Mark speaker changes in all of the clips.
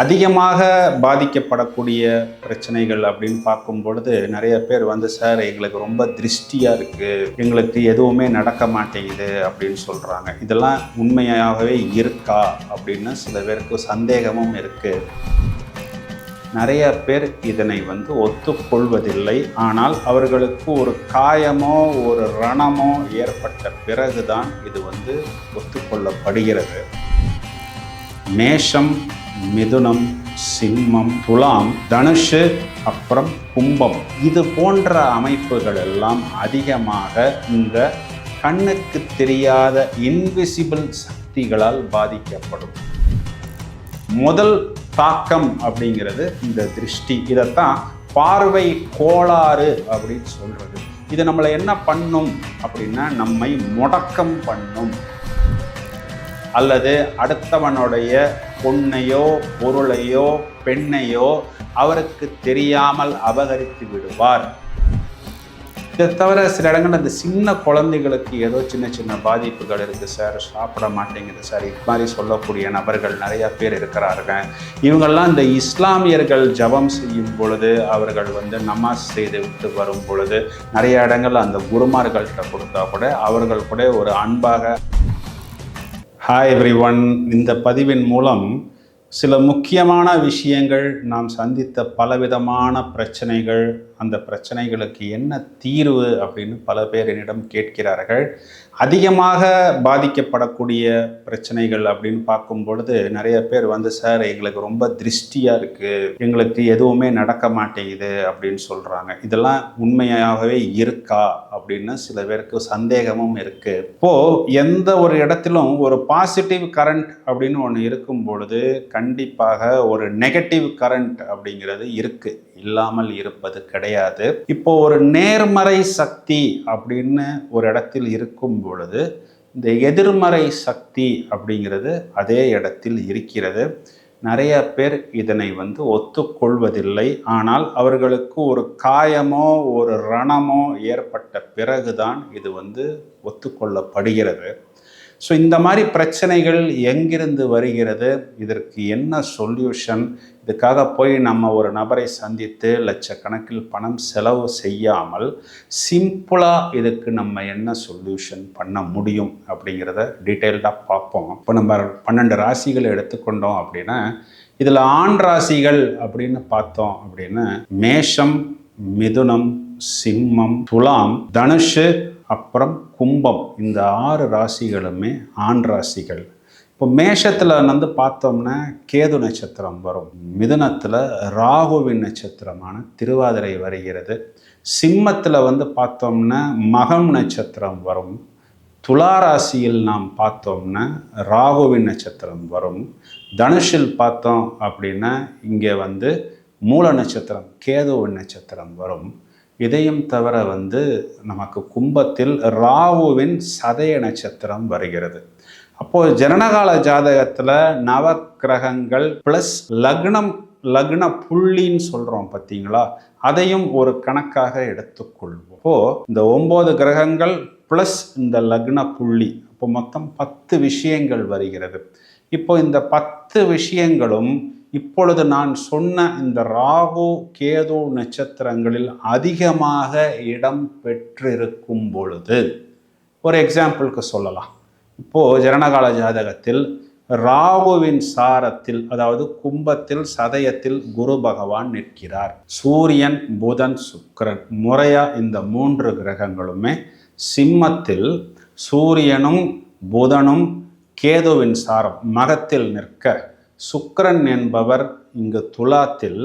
Speaker 1: அதிகமாக பாதிக்கப்படக்கூடிய பிரச்சனைகள் அப்படின்னு பார்க்கும் பொழுது நிறைய பேர் வந்து, சார் எங்களுக்கு ரொம்ப திருஷ்டியாக இருக்குது, எங்களுக்கு எதுவுமே நடக்க மாட்டேங்குது அப்படின்னு சொல்கிறாங்க. இதெல்லாம் உண்மையாகவே இருக்கா அப்படின்னு சில பேருக்கு சந்தேகமும் இருக்குது. நிறைய பேர் இதனை வந்து ஒத்துக்கொள்வதில்லை. ஆனால் அவர்களுக்கு ஒரு காயமோ ஒரு ரணமோ ஏற்பட்ட பிறகுதான் இது வந்து ஒத்துக்கொள்ளப்படுகிறது. மேஷம், மிதுனம், சிம்மம், துலாம், தனுஷு, அப்புறம் கும்பம், இது போன்ற அமைப்புகள் எல்லாம் அதிகமாக இந்த கண்ணுக்கு தெரியாத இன்விசிபிள் சக்திகளால் பாதிக்கப்படும். முதல் தாக்கம் அப்படிங்கிறது இந்த திருஷ்டி. இதைத்தான் பார்வை கோளாறு அப்படின்னு சொல்றது. இது நம்மளை என்ன பண்ணும் அப்படின்னா, நம்மை முடக்கம் பண்ணும், அல்லது அடுத்தவனுடைய பொண்ணையோ பொருளையோ பெண்ணையோ அவருக்கு தெரியாமல் அபகரித்து விடுவார். இதை தவிர சில இடங்கள் அந்த சின்ன குழந்தைகளுக்கு ஏதோ சின்ன சின்ன பாதிப்புகள் இருக்குது சார், சாப்பிட மாட்டேங்குது சார், இது மாதிரி சொல்லக்கூடிய நபர்கள் நிறையா பேர் இருக்கிறார்கள். இவங்கெல்லாம் இந்த இஸ்லாமியர்கள் ஜபம் செய்யும் பொழுது, அவர்கள் வந்து நமாஸ் செய்து விட்டு வரும் பொழுது நிறைய இடங்கள் அந்த குருமார்கள்ட்ட கொடுத்தா கூட அவர்கள் கூட ஒரு அன்பாக, ஹாய் எவ்ரிவன், இந்த பதிவின் மூலம் சில முக்கியமான விஷயங்கள், நாம் சந்தித்த பலவிதமான பிரச்சனைகள், அந்த பிரச்சனைகளுக்கு என்ன தீர்வு அப்படின்னு பல பேர் என்னிடம் கேட்கிறார்கள். அதிகமாக பாதிக்கப்படக்கூடிய பிரச்சனைகள் அப்படின்னு பார்க்கும் பொழுது நிறைய பேர் வந்து, சார் எங்களுக்கு ரொம்ப திருஷ்டியாக இருக்குது, எங்களுக்கு எதுவுமே நடக்க மாட்டேங்குது அப்படின்னு சொல்கிறாங்க. இதெல்லாம் உண்மையாகவே இருக்கா அப்படின்னு சில பேருக்கு சந்தேகமும் இருக்குது. இப்போது எந்த ஒரு இடத்திலும் ஒரு பாசிட்டிவ் கரண்ட் அப்படின்னு ஒன்று இருக்கும் பொழுது கண்டிப்பாக ஒரு நெகட்டிவ் கரண்ட் அப்படிங்கிறது இருக்குது, இல்லாமல் இருப்பது கிடையாது. இப்போ ஒரு நேர்மறை சக்தி அப்படின்னு ஒரு இடத்தில் இருக்கும் பொழுது இந்த எதிர்மறை சக்தி அப்படிங்கிறது அதே இடத்தில் இருக்கிறது. நிறைய பேர் இதனை வந்து ஒத்துக்கொள்வதில்லை. ஆனால் அவர்களுக்கு ஒரு காயமோ ஒரு ரணமோ ஏற்பட்ட பிறகுதான் இது வந்து ஒத்துக்கொள்ளப்படுகிறது. ஸோ இந்த மாதிரி பிரச்சனைகள் எங்கிருந்து வருகிறது, இதற்கு என்ன சொல்யூஷன், இதுக்காக போய் நம்ம ஒரு நபரை சந்தித்து லட்சக்கணக்கில் பணம் செலவு செய்யாமல் சிம்பிளாக இதுக்கு நம்ம என்ன சொல்யூஷன் பண்ண முடியும் அப்படிங்கிறத டீட்டெயில்டாக பார்ப்போம். இப்போ நம்ம 12 ராசிகள் எடுத்துக்கொண்டோம் அப்படின்னா, இதில் ஆண் ராசிகள் அப்படின்னு பார்த்தோம் அப்படின்னா மேஷம், மிதுனம், சிம்மம், துலாம், தனுஷு, அப்புறம் கும்பம், இந்த 6 ராசிகளுமே ஆண் ராசிகள். இப்போ மேஷத்தில் வந்து பார்த்தோம்னா கேது நட்சத்திரம் வரும், மிதுனத்தில் ராகுவின் நட்சத்திரமான திருவாதிரை வருகிறது, சிம்மத்தில் வந்து பார்த்தோம்னா மகம் நட்சத்திரம் வரும், துலா ராசியில் நாம் பார்த்தோம்னா ராகுவின் நட்சத்திரம் வரும், தனுஷில் பார்த்தோம் அப்படின்னா இங்கே வந்து மூல நட்சத்திரம் கேதுவின் நட்சத்திரம் வரும். இதையும் தவிர வந்து நமக்கு கும்பத்தில் ராகுவின் சதய நட்சத்திரம் வருகிறது. அப்போது ஜனனகால ஜாதகத்தில் நவ கிரகங்கள் ப்ளஸ் லக்ன புள்ளின்னு சொல்கிறோம் பார்த்தீங்களா, அதையும் ஒரு கணக்காக எடுத்துக்கொள்வோம். இப்போது இந்த 9 கிரகங்கள் ப்ளஸ் இந்த லக்ன புள்ளி, இப்போ மொத்தம் 10 விஷயங்கள் வருகிறது. இப்போ இந்த 10 விஷயங்களும் இப்பொழுது நான் சொன்ன இந்த ராகு கேது நட்சத்திரங்களில் அதிகமாக இடம் பெற்றிருக்கும் பொழுது, ஒரு எக்ஸாம்பிளுக்கு சொல்லலாம். இப்போது ஜனனகால ஜாதகத்தில் ராகுவின் சாரத்தில், அதாவது கும்பத்தில் சதயத்தில் குரு பகவான் நிற்கிறார். சூரியன், புதன், சுக்கிரன் முறையா இந்த 3 கிரகங்களுமே சிம்மத்தில் சூரியனும் புதனும் கேதுவின் சாரம் மகத்தில் நிற்க, சுக்கிரன் என்பவர் இங்கு துலாத்தில்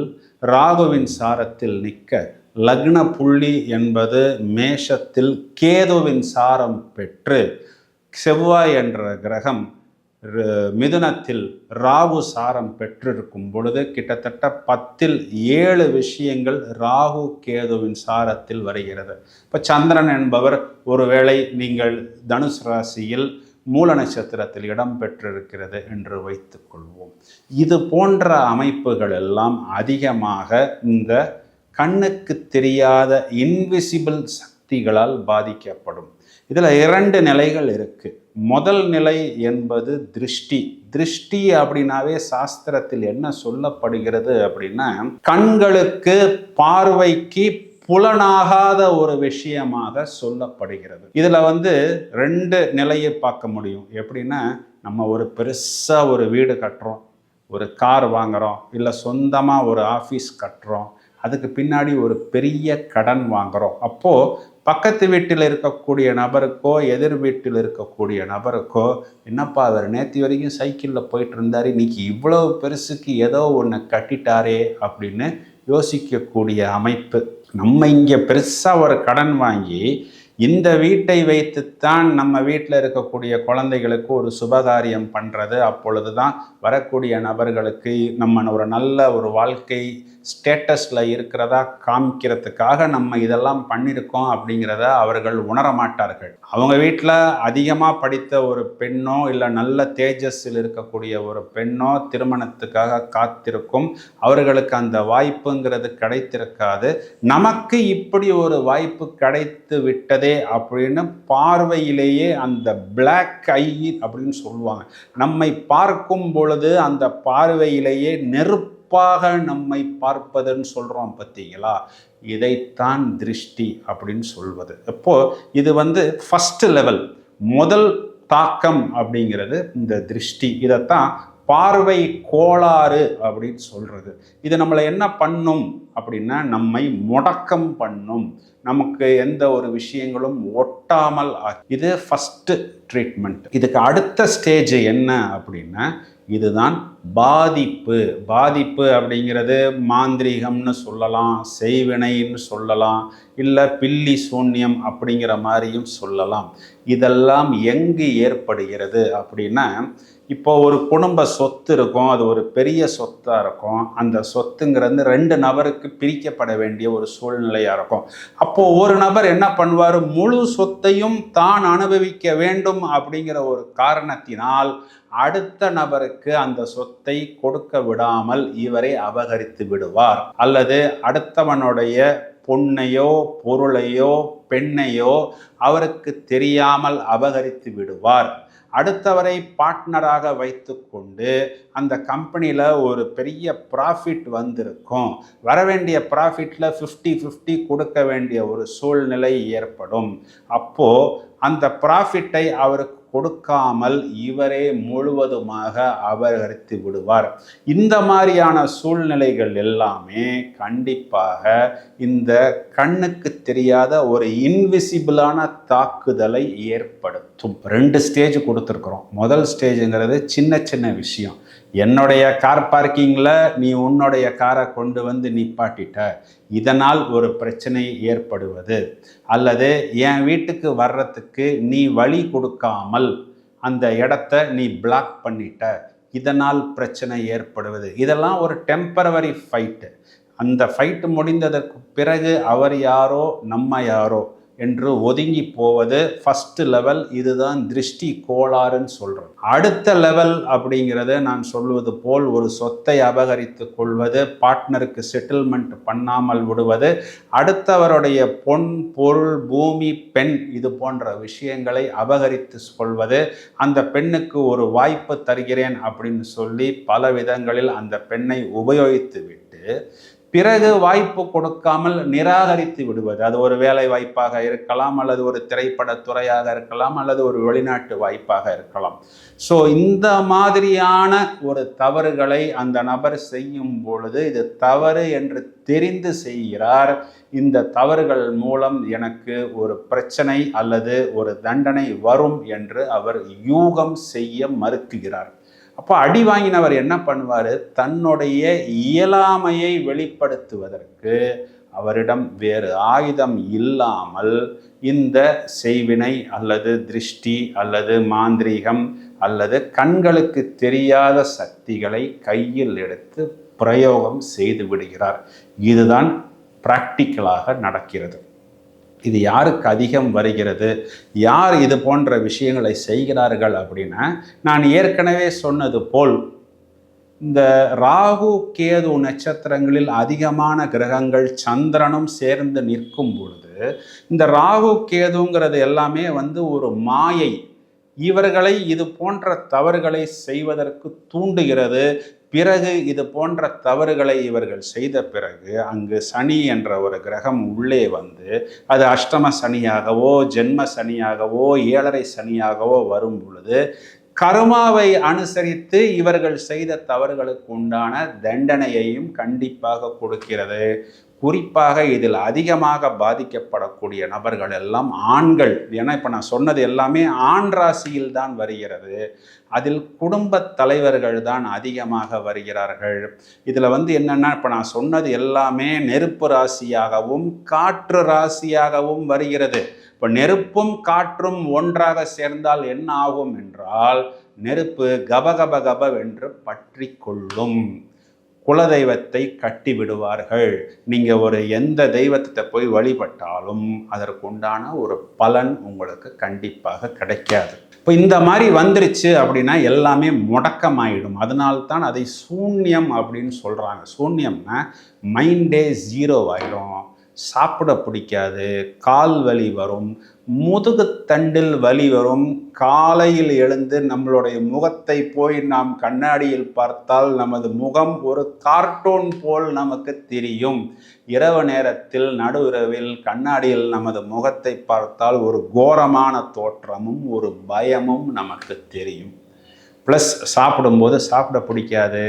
Speaker 1: ராகுவின் சாரத்தில் நிற்க, லக்ன புள்ளி என்பது மேஷத்தில் கேதுவின் சாரம் பெற்று, செவ்வாய் என்ற கிரகம் மிதுனத்தில் ராகு சாரம் பெற்றிருக்கும் பொழுது கிட்டத்தட்ட 10ல் 7 விஷயங்கள் ராகு கேதுவின் சாரத்தில் வருகிறது. இப்போ சந்திரன் என்பவர் ஒருவேளை நீங்கள் தனுசு ராசியில் மூல நட்சத்திரத்தில் இடம் பெற்றிருக்கிறது என்று வைத்துக் கொள்வோம். இது போன்ற அமைப்புகள் எல்லாம் அதிகமாக இந்த கண்ணுக்கு தெரியாத இன்விசிபிள் சக்திகளால் பாதிக்கப்படும். இதில் 2 நிலைகள் இருக்குது. முதல் நிலை என்பது திருஷ்டி, திருஷ்டி அப்படின்னாவே சாஸ்திரத்தில் என்ன சொல்லப்படுகிறது அப்படின்னா, கண்களுக்கு பார்வைக்கு புலனாகாத ஒரு விஷயமாக சொல்லப்படுகிறது. இதுல ரெண்டு நிலையை பார்க்க முடியும். எப்படின்னா, நம்ம ஒரு பெருசா ஒரு வீடு கட்டுறோம், ஒரு கார் வாங்குறோம், இல்லை சொந்தமா ஒரு ஆஃபீஸ் கட்டுறோம், அதுக்கு பின்னாடி ஒரு பெரிய கடன் வாங்குறோம். அப்போ பக்கத்து வீட்டில் இருக்கக்கூடிய நபருக்கோ எதிர் வீட்டில் இருக்கக்கூடிய நபருக்கோ, என்னப்பா அவர் நேற்று வரைக்கும் சைக்கிளில் போயிட்டு இருந்தார், இன்னைக்கு இவ்வளவு பெருசுக்கு ஏதோ ஒன்று கட்டிட்டாரே அப்படின்னு யோசிக்கக்கூடிய அமைப்பு. நம்ம இங்கே பெருசாக ஒரு கடன் வாங்கி இந்த வீட்டை வைத்துத்தான் நம்ம வீட்டில் இருக்கக்கூடிய குழந்தைகளுக்கு ஒரு சுபகாரியம் பண்ணுறது. அப்பொழுது தான் வரக்கூடிய நபர்களுக்கு நம்ம ஒரு நல்ல ஒரு வாழ்க்கை ஸ்டேட்டஸில் இருக்கிறதா காமிக்கிறதுக்காக நம்ம இதெல்லாம் பண்ணியிருக்கோம் அப்படிங்கிறத அவர்கள் உணர மாட்டார்கள். அவங்க வீட்டில் அதிகமாக படித்த ஒரு பெண்ணோ இல்லை நல்ல தேஜஸில் இருக்கக்கூடிய ஒரு பெண்ணோ திருமணத்துக்காக காத்திருக்கும். அவர்களுக்கு அந்த வாய்ப்புங்கிறது கிடைத்திருக்காது. நமக்கு இப்படி ஒரு வாய்ப்பு கிடைத்து விட்டதே அப்படின்னு பார்வையிலேயே அந்த பிளாக் ஐ அப்படின்னு சொல்லுவாங்க. நம்மை பார்க்கும் பொழுது அந்த பார்வையிலேயே நெருப்பாக நம்மை பார்ப்பதுன்னு சொல்றோம் பார்த்தீங்களா, இதைத்தான் திருஷ்டி அப்படின்னு சொல்வது. அப்போ இது ஃபர்ஸ்ட் லெவல், முதல் தாக்கம் அப்படிங்கிறது இந்த திருஷ்டி. இதைத்தான் பார்வை கோளாறு அப்படின்னு சொல்றது. இது நம்மளை என்ன பண்ணும் அப்படின்னா, நம்மை முடக்கம் பண்ணும், நமக்கு எந்த ஒரு விஷயங்களும் ஒட்டாமல். இது ஃபர்ஸ்ட் ட்ரீட்மெண்ட். இதுக்கு அடுத்த ஸ்டேஜ் என்ன அப்படின்னா, இதுதான் பாதிப்பு. பாதிப்பு அப்படிங்கிறது மாந்திரீகம்னு சொல்லலாம், செய்வினைன்னு சொல்லலாம், இல்லை பில்லி சூன்யம் அப்படிங்கிற மாதிரியும் சொல்லலாம். இதெல்லாம் எங்கு ஏற்படுகிறது அப்படின்னா, இப்போ ஒரு குடும்ப சொத்து இருக்கும், அது ஒரு பெரிய சொத்தாக இருக்கும். அந்த சொத்துங்கிறது ரெண்டு நபருக்கு பிரிக்கப்பட வேண்டிய ஒரு சூழ்நிலையாக இருக்கும். அப்போது ஒரு நபர் என்ன பண்ணுவார், முழு சொத்தையும் தான் அனுபவிக்க வேண்டும் அப்படிங்கிற ஒரு காரணத்தினால் அடுத்த நபருக்கு அந்த சொத்தை கொடுக்க விடாமல் இவரை அபகரித்து விடுவார். அல்லது அடுத்தவனுடைய பொன்னையோ பொருளையோ பெண்ணையோ அவருக்கு தெரியாமல் அபகரித்து விடுவார். அடுத்தவரை பார்ட்னராக வைத்து கொண்டு அந்த கம்பெனியில் ஒரு பெரிய ப்ராஃபிட் வந்திருக்கும், வர வேண்டிய ப்ராஃபிட்டில் 50-50 கொடுக்க வேண்டிய ஒரு சூழ்நிலை ஏற்படும். அப்போது அந்த ப்ராஃபிட்டை அவருக்கு கொடுக்காமல் இவரே முழுவதுமாக அபகரித்து விடுவார். இந்த மாதிரியான சூழ்நிலைகள் எல்லாமே கண்டிப்பாக இந்த கண்ணுக்கு தெரியாத ஒரு இன்விசிபிளான தாக்குதலை ஏற்படுத்தும். 2 ஸ்டேஜ் கொடுத்துருக்குறோம். முதல் ஸ்டேஜுங்கிறது சின்ன சின்ன விஷயம். என்னுடைய கார் பார்க்கிங்கில் நீ உன்னுடைய காரை கொண்டு நிப்பாட்டிட்ட, இதனால் ஒரு பிரச்சனை ஏற்படுவது. அல்லது என் வீட்டுக்கு வர்றதுக்கு நீ வழி கொடுக்காமல் அந்த இடத்த நீ பிளாக் பண்ணிட்ட, இதனால் பிரச்சனை ஏற்படுவது. இதெல்லாம் ஒரு டெம்பரவரி ஃபைட்டு. அந்த ஃபைட்டு முடிந்ததற்கு பிறகு அவர் யாரோ நம்ம யாரோ என்று ஒதுங்கி போவது ஃபர்ஸ்ட் லெவல். இதுதான் திருஷ்டி கோளாறுன்னு சொல்கிறோம். அடுத்த லெவல் அப்படிங்கிறது நான் சொல்வது போல் ஒரு சொத்தை அபகரித்து கொள்வது, பார்ட்னருக்கு செட்டில்மெண்ட் பண்ணாமல் விடுவது, அடுத்தவருடைய பொன் பொருள் பூமி பெண் இது போன்ற விஷயங்களை அபகரித்து கொள்வது, அந்த பெண்ணுக்கு ஒரு வாய்ப்பு தருகிறேன் அப்படின்னு சொல்லி பல விதங்களில் அந்த பெண்ணை உபயோகித்து விட்டு பிறகு வாய்ப்பு கொடுக்காமல் நிராகரித்து விடுவது. அது ஒரு வேலை வாய்ப்பாக இருக்கலாம், அல்லது ஒரு திரைப்பட துறையாக இருக்கலாம், அல்லது ஒரு வெளிநாட்டு வாய்ப்பாக இருக்கலாம். ஸோ இந்த மாதிரியான ஒரு தவறுகளை அந்த நபர் செய்யும் பொழுது இது தவறு என்று தெரிந்து செய்கிறார். இந்த தவறுகள் மூலம் எனக்கு ஒரு பிரச்சனை அல்லது ஒரு தண்டனை வரும் என்று அவர் யூகம் செய்ய மறுக்கிறார். அப்போ அடி வாங்கினவர் என்ன பண்ணுவார், தன்னுடைய இயலாமையை வெளிப்படுத்துவதற்கு அவரிடம் வேறு ஆயுதம் இல்லாமல் இந்த செய்வினை அல்லது திருஷ்டி அல்லது மாந்திரீகம் அல்லது கண்களுக்கு தெரியாத சக்திகளை கையில் எடுத்து பிரயோகம் செய்து விடுகிறார். இதுதான் பிராக்டிக்கலாக நடக்கிறது. இது யாருக்கு அதிகம் வருகிறது, யார் இது போன்ற விஷயங்களை செய்கிறார்கள் அப்படின்னா, நான் ஏற்கனவே சொன்னது போல் இந்த ராகு கேது நட்சத்திரங்களில் அதிகமான கிரகங்கள் சந்திரனும் சேர்ந்து நிற்கும் பொழுது இந்த ராகு கேதுங்கிறது எல்லாமே ஒரு மாயை. இவர்களை இது போன்ற தவறுகளை செய்வதற்கு தூண்டுகிறது. பிறகு இது போன்ற தவறுகளை இவர்கள் செய்த பிறகு அங்கு சனி என்ற ஒரு கிரகம் உள்ளே வந்து அது அஷ்டம சனியாகவோ ஜென்ம சனியாகவோ ஏழரை சனியாகவோ வரும் பொழுது கர்மாவை அனுசரித்து இவர்கள் செய்த தவறுகளுக்கு உண்டான தண்டனையையும் கண்டிப்பாக கொடுக்கிறது. குறிப்பாக இதில் அதிகமாக பாதிக்கப்படக்கூடிய நபர்கள் எல்லாம் ஆண்கள். ஏன்னா இப்போ நான் சொன்னது எல்லாமே ஆண் ராசியில் தான் வருகிறது. அதில் குடும்ப தலைவர்கள் தான் அதிகமாக வருகிறார்கள். இதில் என்னென்னா, இப்போ நான் சொன்னது எல்லாமே நெருப்பு ராசியாகவும் காற்று ராசியாகவும் வருகிறது. இப்போ நெருப்பும் காற்றும் ஒன்றாக சேர்ந்தால் என்ன ஆகும் என்றால், நெருப்பு கபகப கபவென்று பற்றி கொள்ளும். குலதெய்வத்தை கட்டி விடுவார்கள். நீங்கள் எந்த தெய்வத்தை போய் வழிபட்டாலும் அதற்கு உண்டான ஒரு பலன் உங்களுக்கு கண்டிப்பாக கிடைக்காது. இப்போ இந்த மாதிரி வந்துருச்சு அப்படின்னா எல்லாமே முடக்கமாயிடும். அதனால்தான் அதை சூன்யம் அப்படின்னு சொல்கிறாங்க. சூன்யம்னா மைண்டே ஜீரோ ஆயிடும், சாப்பிட பிடிக்காது, கால் வலி வரும், முதுகுத்தண்டில் வலி வரும். காலையில் எழுந்து நம்மளுடைய முகத்தை போய் நாம் கண்ணாடியில் பார்த்தால் நமது முகம் ஒரு கார்ட்டூன் போல் நமக்கு தெரியும். இரவு நேரத்தில் நடுவிரவில் கண்ணாடியில் நமது முகத்தை பார்த்தால் ஒரு கோரமான தோற்றமும் ஒரு பயமும் நமக்கு தெரியும். ப்ளஸ் சாப்பிடும்போது சாப்பிட பிடிக்காது,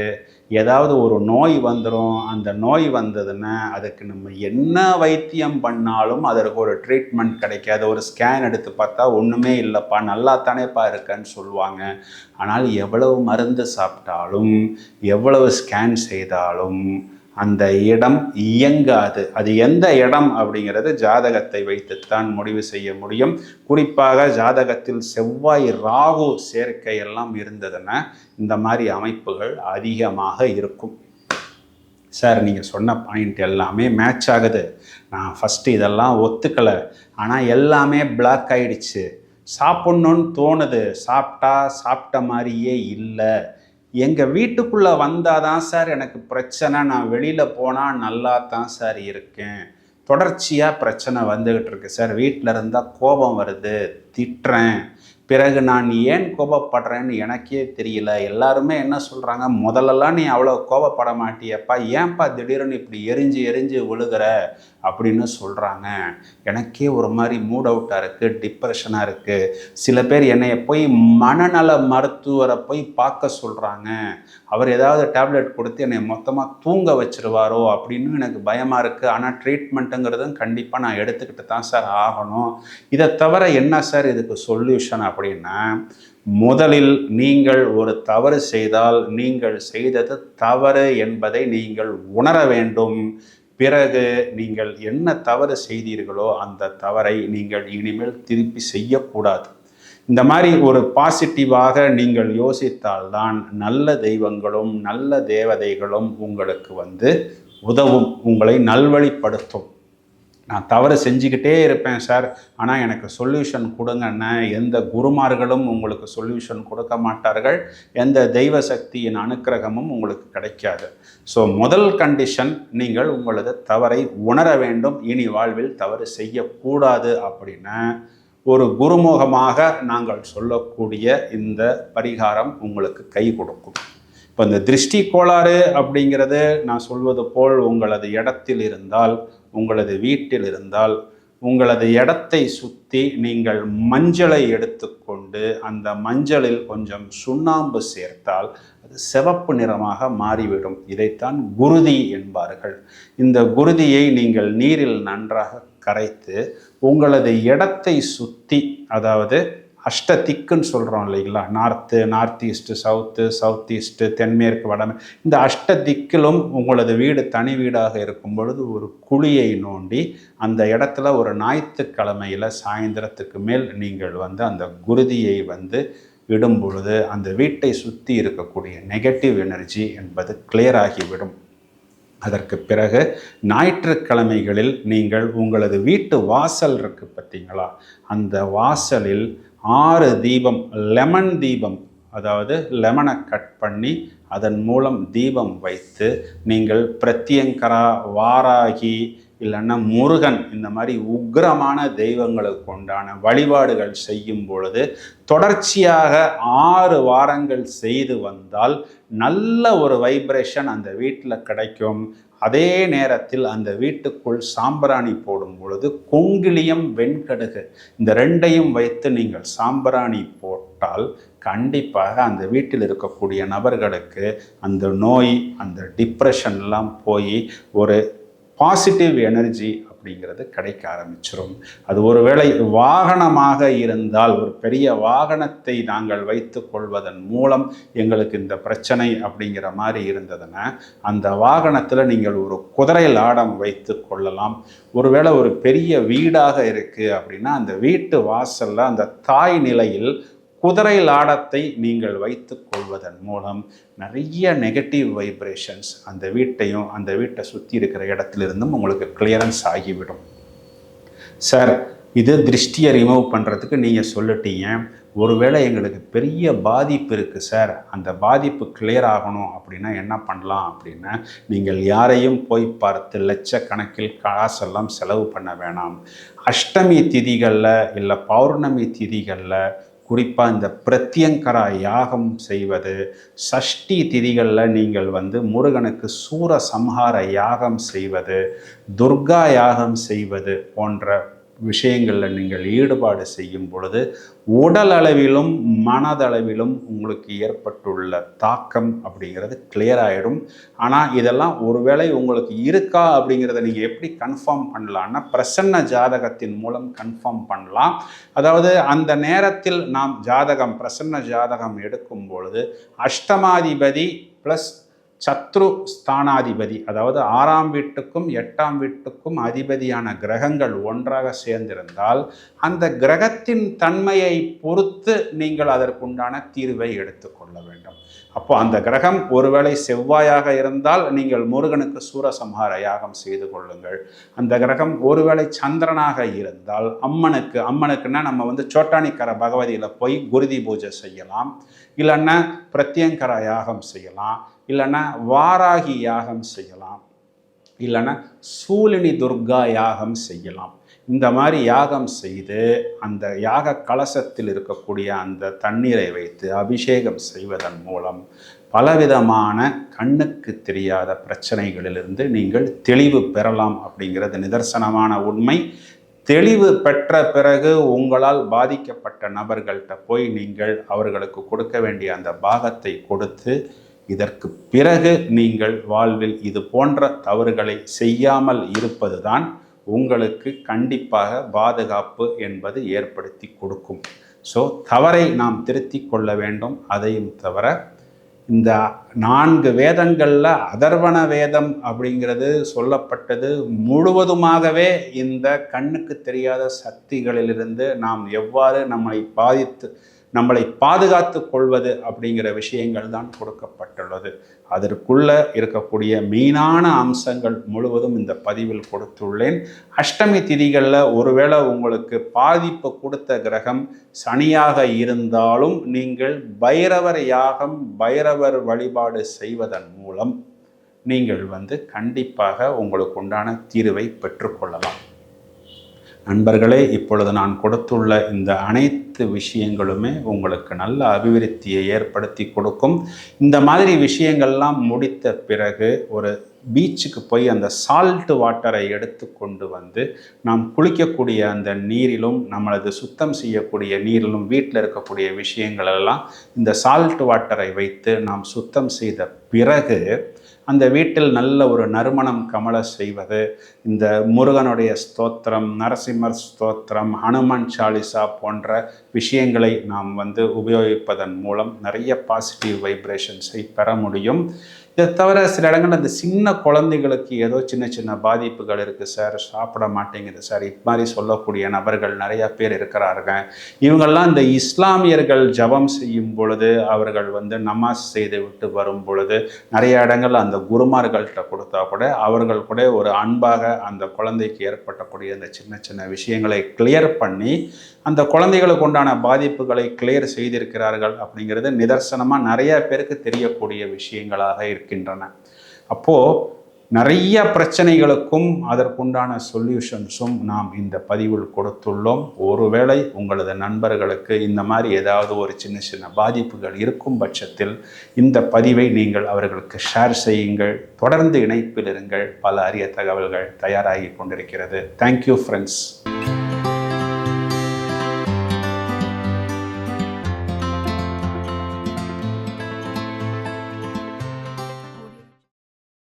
Speaker 1: ஏதாவது ஒரு நோய் வந்துடும். அந்த நோய் வந்ததுன்னா அதுக்கு நம்ம என்ன வைத்தியம் பண்ணாலும் அதற்கு ஒரு ட்ரீட்மெண்ட் கிடைக்காது. ஒரு ஸ்கேன் எடுத்து பார்த்தா ஒன்றுமே இல்லைப்பா, நல்லா தானேப்பா இருக்கன்னு சொல்லுவாங்க. ஆனால் எவ்வளவு மருந்து சாப்பிட்டாலும் எவ்வளவு ஸ்கேன் செய்தாலும் அந்த இடம் இயங்காது. அது எந்த இடம் அப்படிங்கிறது ஜாதகத்தை வைத்துத்தான் முடிவு செய்ய முடியும். குறிப்பாக ஜாதகத்தில் செவ்வாய் ராகு சேர்க்கை எல்லாம் இருந்ததுன்னா இந்த மாதிரி அமைப்புகள் அதிகமாக இருக்கும். சார் நீங்கள் சொன்ன பாயிண்ட் எல்லாமே மேட்ச் ஆகுது, நான் ஃபஸ்ட்டு இதெல்லாம் ஒத்துக்கலை, ஆனால் எல்லாமே பிளாக் ஆயிடுச்சு, சாப்பிட்ணுன்னு தோணுது, சாப்பிட்ட மாதிரியே இல்லை, எங்கள் வீட்டுக்குள்ளே வந்தால் தான் சார் எனக்கு பிரச்சனை, நான் வெளியில் போனால் நல்லா தான் சார் இருக்கேன், தொடர்ச்சியாக பிரச்சனை வந்துக்கிட்டு இருக்கு சார், வீட்டில் இருந்தால் கோபம் வருது, திட்டுறேன், பிறகு நான் ஏன் கோபப்படுறேன்னு எனக்கே தெரியல, எல்லாருமே என்ன சொல்கிறாங்க, முதல்லலாம் நீ அவ்வளோ கோபப்பட மாட்டியப்பா, ஏன்ப்பா திடீர்னு இப்படி எரிஞ்சு விழுகிற அப்படின்னு சொல்கிறாங்க. எனக்கே ஒரு மாதிரி மூட் அவுட்டாக இருக்குது, டிப்ரெஷனாக இருக்குது. சில பேர் என்னைய போய் மனநல மருத்துவரை போய் பார்க்க சொல்கிறாங்க, அவர் ஏதாவது டேப்லெட் கொடுத்து என்னை மொத்தமாக தூங்க வச்சிருவாரோ அப்படின்னு எனக்கு பயமாக இருக்குது. ஆனால் ட்ரீட்மெண்ட்டுங்கிறதும் கண்டிப்பாக நான் எடுத்துக்கிட்டு தான் சார் ஆகணும். இதை தவிர என்ன சார் இதுக்கு சொல்யூஷன் அப்படின்னா, முதலில் நீங்கள் ஒரு தவறு செய்தால் நீங்கள் செய்தது தவறு என்பதை நீங்கள் உணர வேண்டும். பிறகு நீங்கள் என்ன தவறு செய்தீர்களோ அந்த தவறை நீங்கள் இனிமேல் திருப்பி செய்யக்கூடாது. இந்த மாதிரி ஒரு பாசிட்டிவாக நீங்கள் யோசித்தால்தான் நல்ல தெய்வங்களும் நல்ல தேவதைகளும் உங்களுக்கு உதவும், உங்களை நல்வழிப்படுத்தும். நான் தவறு செஞ்சுக்கிட்டே இருப்பேன் சார், ஆனால் எனக்கு சொல்யூஷன் கொடுங்கன்னா எந்த குருமார்களும் உங்களுக்கு சொல்யூஷன் கொடுக்க மாட்டார்கள், எந்த தெய்வ சக்தியின் அனுக்கிரகமும் உங்களுக்கு கிடைக்காது. ஸோ முதல் கண்டிஷன், நீங்கள் உங்களது தவறை உணர வேண்டும். இனி வாழ்வில் தவறு செய்யக்கூடாது அப்படின்னா ஒரு குருமுகமாக நாங்கள் சொல்லக்கூடிய இந்த பரிகாரம் உங்களுக்கு கை கொடுக்கும். இப்போ இந்த திருஷ்டி கோளாறு அப்படிங்கிறது நான் சொல்வது போல் உங்களது இடத்தில் இருந்தால், உங்களது வீட்டில் இருந்தால், உங்களது இடத்தை சுற்றி நீங்கள் மஞ்சளை எடுத்துக்கொண்டு அந்த மஞ்சளில் கொஞ்சம் சுண்ணாம்பு சேர்த்தால் அது சிவப்பு நிறமாக மாறிவிடும். இதைத்தான் குருதி என்பார்கள். இந்த குருதியை நீங்கள் நீரில் நன்றாக கரைத்து உங்களது இடத்தை சுற்றி, அதாவது அஷ்ட திக்குன்னு சொல்கிறோம் இல்லைங்களா, நார்த் ஈஸ்ட்டு, சவுத் ஈஸ்ட்டு, தென்மேற்கு, வடமே, இந்த அஷ்ட திக்கிலும் உங்களது வீடு தனி வீடாக இருக்கும் பொழுது ஒரு குழியை நோண்டி அந்த இடத்துல ஒரு ஞாயிற்றுக்கிழமையில் சாயந்தரத்துக்கு மேல் நீங்கள் அந்த குருதியை விடும் பொழுது அந்த வீட்டை சுற்றி இருக்கக்கூடிய நெகட்டிவ் எனர்ஜி என்பது கிளியர் ஆகிவிடும். அதற்கு பிறகு ஞாயிற்றுக்கிழமைகளில் நீங்கள் உங்களது வீட்டு வாசல் இருக்குது பார்த்தீங்களா, அந்த வாசலில் 6 தீபம், லெமன் தீபம், அதாவது லெமனை கட் பண்ணி அதன் மூலம் தீபம் வைத்து நீங்கள் பிரத்யங்கரா, வாராகி, இல்லைன்னா முருகன், இந்த மாதிரி உக்கிரமான தெய்வங்களுக்கு உண்டான வழிபாடுகள் செய்யும் பொழுது தொடர்ச்சியாக 6 வாரங்கள் செய்து வந்தால் நல்ல ஒரு வைப்ரேஷன் அந்த வீட்டில் கிடைக்கும். அதே நேரத்தில் அந்த வீட்டுக்குள் சாம்பிராணி போடும் பொழுது கொங்கிலியம், வெண்கடுகு இந்த 2ஐயும் வைத்து நீங்கள் சாம்பிராணி போட்டால் கண்டிப்பாக அந்த வீட்டில் இருக்கக்கூடிய நபர்களுக்கு அந்த நோய், அந்த டிப்ரெஷன்லாம் போய் ஒரு பாசிட்டிவ் எனர்ஜி அப்படிங்கிறது கிடைக்க ஆரம்பிச்சிடும். அது ஒருவேளை வாகனமாக இருந்தால், ஒரு பெரிய வாகனத்தை நாங்கள் வைத்து கொள்வதன் மூலம் எங்களுக்கு இந்த பிரச்சனை அப்படிங்கிற மாதிரி இருந்ததுன்னா அந்த வாகனத்தில் நீங்கள் ஒரு குதிரை லாடம் வைத்து கொள்ளலாம். ஒருவேளை ஒரு பெரிய வீடாக இருக்குது அப்படின்னா அந்த வீட்டு வாசலில் அந்த தாய் நிலையில் குதிரை லாடத்தை நீங்கள் வைத்து கொள்வதன் மூலம் நிறைய நெகட்டிவ் வைப்ரேஷன்ஸ் அந்த வீட்டையும் அந்த வீட்டை சுற்றி இருக்கிற இடத்துலிருந்தும் உங்களுக்கு கிளியரன்ஸ் ஆகிவிடும். சார், இது திருஷ்டியை ரிமூவ் பண்ணுறதுக்கு நீங்கள் சொல்லிட்டீங்க, ஒருவேளை எங்களுக்கு பெரிய பாதிப்பு இருக்குது சார், அந்த பாதிப்பு கிளியர் ஆகணும் அப்படின்னா என்ன பண்ணலாம் அப்படின்னா, நீங்கள் யாரையும் போய் பார்த்து லட்சக்கணக்கில் காசெல்லாம் செலவு பண்ண வேணாம். அஷ்டமி திதிகளில் இல்லை பௌர்ணமி திதிகளில் குறிப்பாக இந்த பிரத்யங்கரா யாகம் செய்வது, சஷ்டி திதிகளில் நீங்கள் முருகனுக்கு சூர சம்ஹார யாகம் செய்வது, துர்கா யாகம் செய்வது போன்ற விஷயங்களில் நீங்கள் ஈடுபாடு செய்யும் பொழுது உடல் அளவிலும் மனதளவிலும் உங்களுக்கு ஏற்பட்டுள்ள தாக்கம் அப்படிங்கிறது கிளியர் ஆகிடும். ஆனால் இதெல்லாம் ஒருவேளை உங்களுக்கு இருக்கா அப்படிங்கிறத நீங்கள் எப்படி கன்ஃபார்ம் பண்ணலான்னா பிரசன்ன ஜாதகத்தின் மூலம் கன்ஃபார்ம் பண்ணலாம். அதாவது அந்த நேரத்தில் நாம் ஜாதகம், பிரசன்ன ஜாதகம் எடுக்கும் பொழுது அஷ்டமாதிபதி ப்ளஸ் சத்ரு ஸ்தானாதிபதி, அதாவது 6ஆம் வீட்டுக்கும் 8ஆம் வீட்டுக்கும் அதிபதியான கிரகங்கள் ஒன்றாக சேர்ந்திருந்தால் அந்த கிரகத்தின் தன்மையை பொறுத்து நீங்கள் அதற்குண்டான தீர்வை எடுத்துக்கொள்ள வேண்டும். அப்போ அந்த கிரகம் ஒருவேளை செவ்வாயாக இருந்தால் நீங்கள் முருகனுக்கு சூரசம்ஹார யாகம் செய்து கொள்ளுங்கள். அந்த கிரகம் ஒருவேளை சந்திரனாக இருந்தால் அம்மனுக்குன்னா நம்ம சோட்டானிக்கர பகவதியில் போய் குருதி பூஜை செய்யலாம், இல்லைன்னா பிரத்யங்கர யாகம் செய்யலாம், இல்லைன்னா வாராகி யாகம் செய்யலாம், இல்லைன்னா சூலினி துர்கா யாகம் செய்யலாம். இந்த மாதிரி யாகம் செய்து அந்த யாக கலசத்தில் இருக்கக்கூடிய அந்த தண்ணீரை வைத்து அபிஷேகம் செய்வதன் மூலம் பலவிதமான கண்ணுக்கு தெரியாத பிரச்சனைகளிலிருந்து நீங்கள் தெளிவு பெறலாம் அப்படிங்கிறது நிதர்சனமான உண்மை. தெளிவு பெற்ற பிறகு உங்களால் பாதிக்கப்பட்ட நபர்கள்ட்ட போய் நீங்கள் அவர்களுக்கு கொடுக்க வேண்டிய அந்த பாகத்தை கொடுத்து, இதற்கு பிறகு நீங்கள் வாழ்வில் இது போன்ற தவறுகளை செய்யாமல் இருப்பதுதான் உங்களுக்கு கண்டிப்பாக பாதுகாப்பு என்பது ஏற்படுத்தி கொடுக்கும். ஸோ தவறை நாம் திருத்தி கொள்ள வேண்டும். அதையும் தவிர இந்த 4 வேதங்களில் அதர்வண வேதம் அப்படிங்கிறது சொல்லப்பட்டது முழுவதுமாகவே இந்த கண்ணுக்கு தெரியாத சக்திகளிலிருந்து நாம் எவ்வாறு நம்மளை பாதுகாத்து கொள்வது அப்படிங்கிற விஷயங்கள் தான் கொடுக்கப்பட்டுள்ளது. அதற்குள்ள இருக்கக்கூடிய மெயினான அம்சங்கள் முழுவதும் இந்த பதிவில் கொடுத்துள்ளேன். அஷ்டமி திதிகளில் ஒருவேளை உங்களுக்கு பாதிப்பு கொடுத்த கிரகம் சனியாக இருந்தாலும் நீங்கள் பைரவர் யாகம், பைரவர் வழிபாடு செய்வதன் மூலம் நீங்கள் கண்டிப்பாக உங்களுக்கு உண்டான தீர்வை பெற்றுக்கொள்ளலாம். நண்பர்களே, இப்பொழுது நான் கொடுத்துள்ள இந்த அனைத்து விஷயங்களுமே உங்களுக்கு நல்ல அபிவிருத்தியை ஏற்படுத்தி கொடுக்கும். இந்த மாதிரி விஷயங்கள்லாம் முடித்த பிறகு ஒரு பீச்சுக்கு போய் அந்த சால்ட் வாட்டரை எடுத்து கொண்டு நாம் குளிக்கக்கூடிய அந்த நீரிலும் நம்மளது சுத்தம் செய்யக்கூடிய நீரிலும் வீட்டில் இருக்கக்கூடிய விஷயங்களெல்லாம் இந்த சால்ட் வாட்டரை வைத்து நாம் சுத்தம் செய்த பிறகு அந்த வீட்டில் நல்ல ஒரு நறுமணம் கமல செய்வது, இந்த முருகனுடைய ஸ்தோத்திரம், நரசிம்மர் ஸ்தோத்திரம், ஹனுமான் சாலிசா போன்ற விஷயங்களை நாம் உபயோகிப்பதன் மூலம் நிறைய பாசிட்டிவ் வைப்ரேஷன்ஸை பெற முடியும். இதை தவிர சில இடங்கள் அந்த சின்ன குழந்தைகளுக்கு ஏதோ சின்ன சின்ன பாதிப்புகள் இருக்குது சார், சாப்பிட மாட்டேங்குது சார், இது மாதிரி சொல்லக்கூடிய நபர்கள் நிறையா பேர் இருக்கிறார்கள். இவங்கெல்லாம் இந்த இஸ்லாமியர்கள் ஜபம் செய்யும் பொழுது அவர்கள் நமாஸ் செய்து விட்டு வரும் பொழுது நிறைய இடங்கள் அந்த குருமார்கள்ட்ட கொடுத்தா கூட அவர்கள் கூட ஒரு அன்பாக அந்த குழந்தைக்கு ஏற்பட்டக்கூடிய அந்த சின்ன சின்ன விஷயங்களை கிளியர் பண்ணி அந்த குழந்தைகளுக்கு உண்டான பாதிப்புகளை கிளியர் செய்திருக்கிறார்கள் அப்படிங்கிறது நிதர்சனமாக நிறைய பேருக்கு தெரியக்கூடிய விஷயங்களாக இருக்கின்றன. அப்போது நிறைய பிரச்சனைகளுக்கும் அதற்குண்டான சொல்யூஷன்ஸும் நாம் இந்த பதிவில் கொடுத்துள்ளோம். ஒருவேளை உங்களது நண்பர்களுக்கு இந்த மாதிரி ஏதாவது ஒரு சின்ன சின்ன பாதிப்புகள் இருக்கும் பட்சத்தில் இந்த பதிவை நீங்கள் அவர்களுக்கு ஷேர் செய்யுங்கள். தொடர்ந்து இணைப்பில் இருங்கள். பல அரிய தகவல்கள் தயாராகி கொண்டிருக்கிறது. Thank you friends.